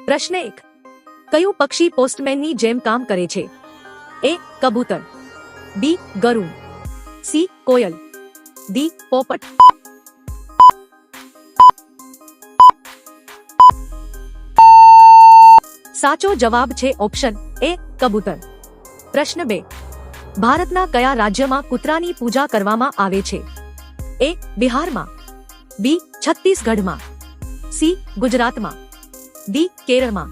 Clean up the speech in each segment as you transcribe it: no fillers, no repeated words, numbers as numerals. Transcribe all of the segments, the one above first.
પ્રશ્ન 1. કયું પક્ષી પોસ્ટમેનની જેમ કામ કરે છે? એ. કબૂતર, બી. ગરુડ, સી. કોયલ, ડી. પોપટ. સાચો જવાબ છે ઓપ્શન એ, કબૂતર. પ્રશ્ન 2. ભારતના કયા રાજ્યમાં કૂતરાની પૂજા કરવામાં આવે છે? એ. બિહારમાં, બી. છત્તીસગઢમાં, સી. ગુજરાતમાં, ડી. કેરળમાં.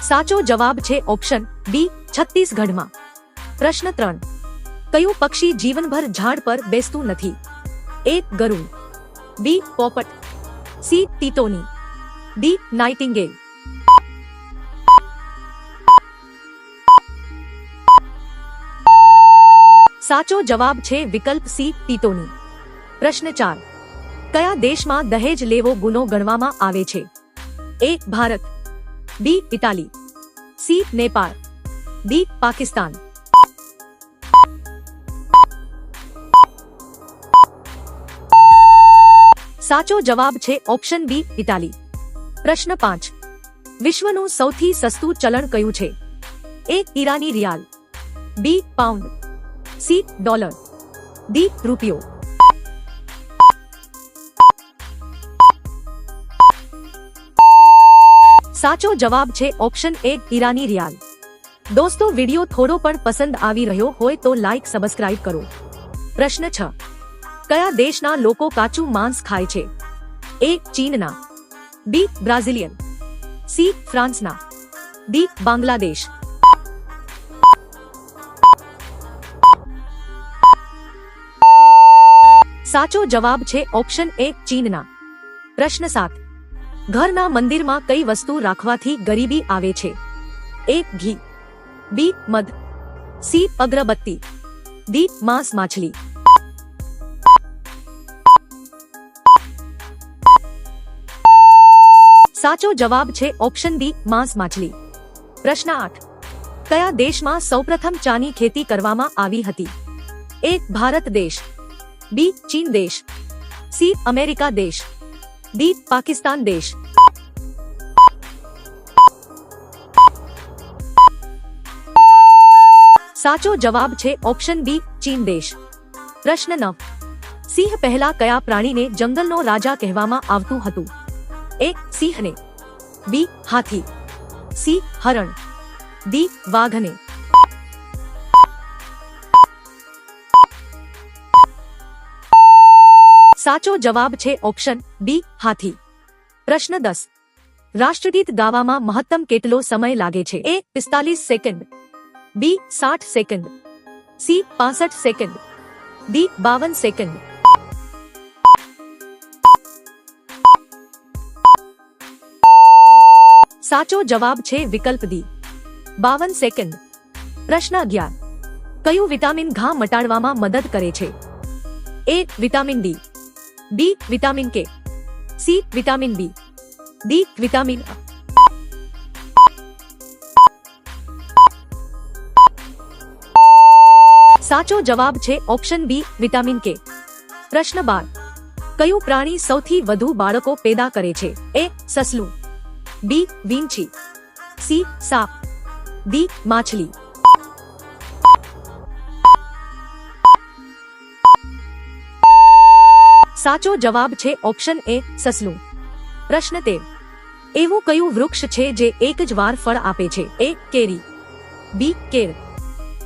સાચો જવાબ છે ઓપ્શન બી, છત્તીસગઢમાં. પ્રશ્ન 3. કયું પક્ષી જીવનભર ઝાડ પર બેસતું નથી? એ. ગરુડ, બી. પોપટ, સી. ટીટોની, ડી. નાઇટિંગેલ. સાચો જવાબ છે વિકલ્પ સી, ટીટોની. પ્રશ્ન 4. કયા દેશમાં દહેજ લેવો ગુનો ગણવામાં આવે છે? A. Bharat, B. Italy, C. Nepal, D. Pakistan. સાચો જવાબ છે ઓપ્શન બી, ઇટાલી. પ્રશ્ન 5. વિશ્વનું સૌથી સસ્તું ચલણ કયું છે? એ. ઈરાની rial, B. Pound, C. Dollar, D. રૂપિયો. સાચો જવાબ છે ઓપ્શન એ, ઈરાની રિયાલ. દોસ્તો, વિડિયો થોડો પણ પસંદ આવી રહ્યો હોય તો લાઈક, સબસ્ક્રાઇબ કરો. પ્રશ્ન 6. કયા દેશના લોકો કાચું માંસ ખાય છે? એ. ચીનના, બી. Brazilian, C. ફ્રાન્સના, ડી. બાંગ્લાદેશ. સાચો જવાબ છે ઓપ્શન એ, ચીનના. પ્રશ્ન 7. ઘરના મંદિરમાં કઈ વસ્તુ રાખવાથી ગરીબી આવે છે? એ. ઘી, બી. મધ, સી. અગરબત્તી, ડી. માંસ માછલી. સાચો જવાબ છે ઓપ્શન ડી, માંસ માછલી. પ્રશ્ન 8. કયા દેશમાં સૌપ્રથમ ચાની ખેતી કરવામાં આવી હતી? એ. ભારત દેશ, બી. ચીન દેશ, સી. અમેરિકા દેશ, ડી. પાકિસ્તાન દેશ. સાચો જવાબ છે ઓપ્શન બી, ચીન દેશ. પ્રશ્ન 9. સિંહ પહેલા કયા પ્રાણીને જંગલનો રાજા કહેવામાં આવતું હતું? એ. સિંહને, બી. હાથી, સી. હરણ, ડી. વાઘને. સાચો જવાબ છે ઓપ્શન બી, હાથી. પ્રશ્ન 10. રાષ્ટ્રગીત ગાવામાં મહત્તમ કેટલો સમય લાગે છે? એ. 45 સેકન્ડ, બી. 60 second, C. 65 second, D. 52 second. સાચો જવાબ છે વિકલ્પ ડી, 52 સેકન્ડ. પ્રશ્ન 11. કયું વિટામિન ઘા મટાડવામાં મદદ કરે છે? A. Vitamin D, B. Vitamin K, C. Vitamin B, D. Vitamin A. સાચો જવાબ છે ઓપ્શન બી, વિટામિન કે. પ્રશ્ન 12. કયું પ્રાણી સૌથી વધુ બાળકો પેદા કરે છે? એ. સસલું, બી. વીંછી, સી. સાપ, ડી. માછલી. સાચો જવાબ છે ઓપ્શન એ, સસલું. પ્રશ્ન 13. એવું કયું વૃક્ષ છે જે એક જ વાર ફળ આપે છે? એ. કેરી, બી. કેળ,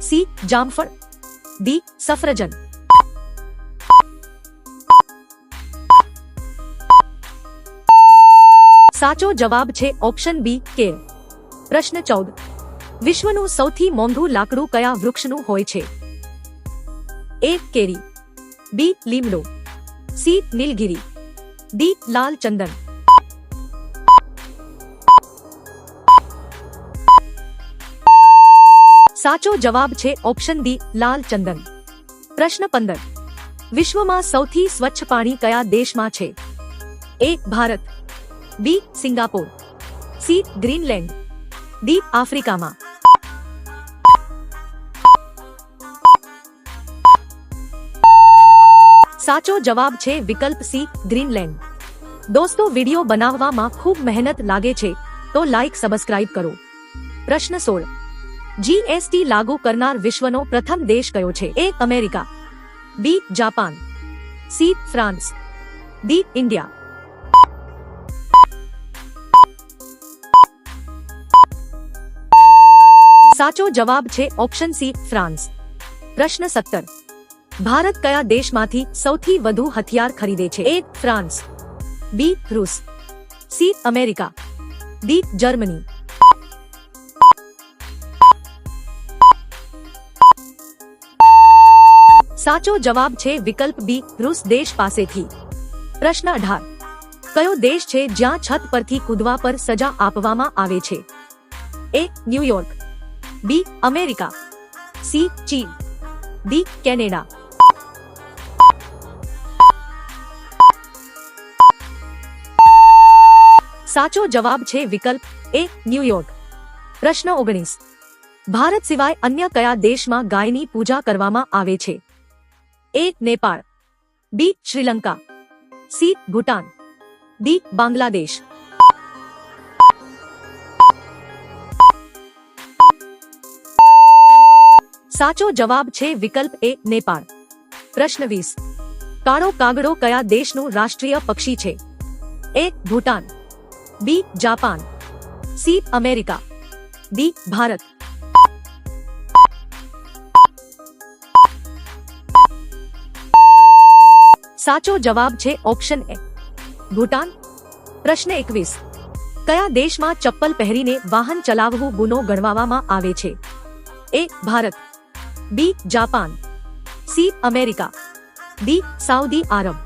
સી. જામફળ, ડી. સફરજન. સાચો જવાબ છે ઓપ્શન બી, કેળ. પ્રશ્ન 14. વિશ્વનું સૌથી મોંઘું લાકડું કયા વૃક્ષનું હોય છે? એ. કેરી, બી. લીમડો, સી. નીલગિરી, ડી. લાલ ચંદન. સાચો જવાબ છે ઓપ્શન ડી, લાલ ચંદન. પ્રશ્ન 15. વિશ્વમાં સૌથી સ્વચ્છ પાણી કયા દેશમાં છે? A. Bharat, B. Singapore, C. Greenland, D. આફ્રિકામાં. સાચો જવાબ છે વિકલ્પ સી ગ્રીનલેન્ડ. દોસ્તો વિડિયો બનાવવામાં ખૂબ મહેનત લાગે છે તો લાઈક સબસ્ક્રાઇબ કરો. પ્રશ્ન 16. જીએસટી લાગુ કરનાર વિશ્વનો પ્રથમ દેશ કયો છે? A America, B Japan, C France, D India. સાચો જવાબ છે ઓપ્શન સી ફ્રાન્સ. પ્રશ્ન 17. ભારત કયા દેશમાંથી સૌથી વધુ હથિયાર ખરીદે છે? એ ફ્રાન્સ, બી રૂસ, સી અમેરિકા, ડી જર્મની. સાચો જવાબ છે વિકલ્પ બી રૂસ દેશ પાસેથી. પ્રશ્ન 18. કયો દેશ છે જ્યાં છત પરથી કૂદવા પર સજા આપવામાં આવે છે? એ ન્યુયોર્ક, બી અમેરિકા, સી ચીન, ડી કેનેડા. સાચો જવાબ છે વિકલ્પ એ ન્યુયોર્ક. પ્રશ્ન 19. ભારત સિવાય અન્ય કયા દેશમાં ગાયની પૂજા કરવામાં આવે છે? એ નેપાળ, બી શ્રીલંકા, સી ભૂટાન, ડી બાંગ્લાદેશ. સાચો જવાબ છે વિકલ્પ એ નેપાળ. પ્રશ્ન 20. કાળો કાગડો કયા દેશનું રાષ્ટ્રીય પક્ષી છે? A Bhutan, B Japan, C America, D Bharat. સાચો જવાબ છે ઓપ્શન એ ભૂટાન. પ્રશ્ન 21. કયા દેશમાં ચપ્પલ પહેરીને વાહન ચલાવવું ગુનો ગણવામાં આવે છે? A Bharat, B Japan, C America, D Saudi Arab.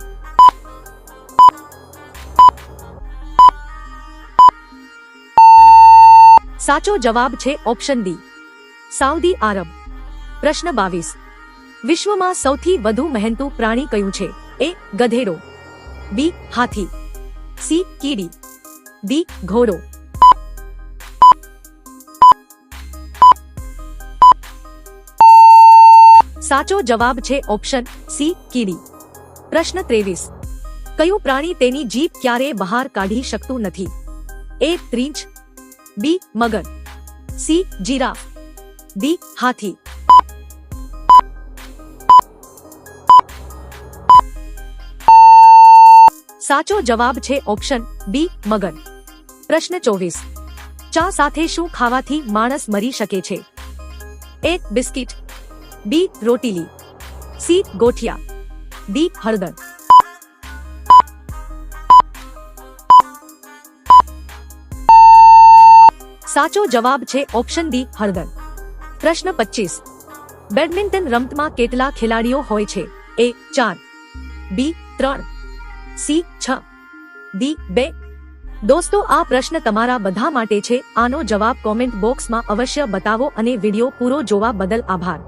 સાચો જવાબ છે ઓપ્શન ડી સાઉદી આરબ. પ્રશ્ન 22. વિશ્વમાં સૌથી વધુ મહેનતુ પ્રાણી કયું છે? એ ગધેડો, બી હાથી, સી કીડી, ડી ઘોડો. સાચો જવાબ છે ઓપ્શન સી કીડી. પ્રશ્ન 23. કયું પ્રાણી તેની જીભ ક્યારેય બહાર કાઢી શકતું નથી? એ રીંછ, બી મગર, સી જીરાફ, ડી હાથી. સાચો જવાબ છે ઓપ્શન બી મગર. પ્રશ્ન 24. ચા સાથે શું ખાવાથી માણસ મરી શકે છે? એ બિસ્કિટ, બી રોટીલી, સી ગોઠિયા, ડી હળદર. સાચો જવાબ છે ઓપ્શન ડી હળદર. પ્રશ્ન 25. બેડમિન્ટન રમતમાં કેટલા ખેલાડીઓ હોય છે? એ 4, બી 3, સી 6, ડી 2. દોસ્તો આ પ્રશ્ન તમારા બધા માટે છે. આનો જવાબ કોમેન્ટ બોક્સમાં અવશ્ય બતાવો અને વિડિયો પૂરો જોવા બદલ આભાર.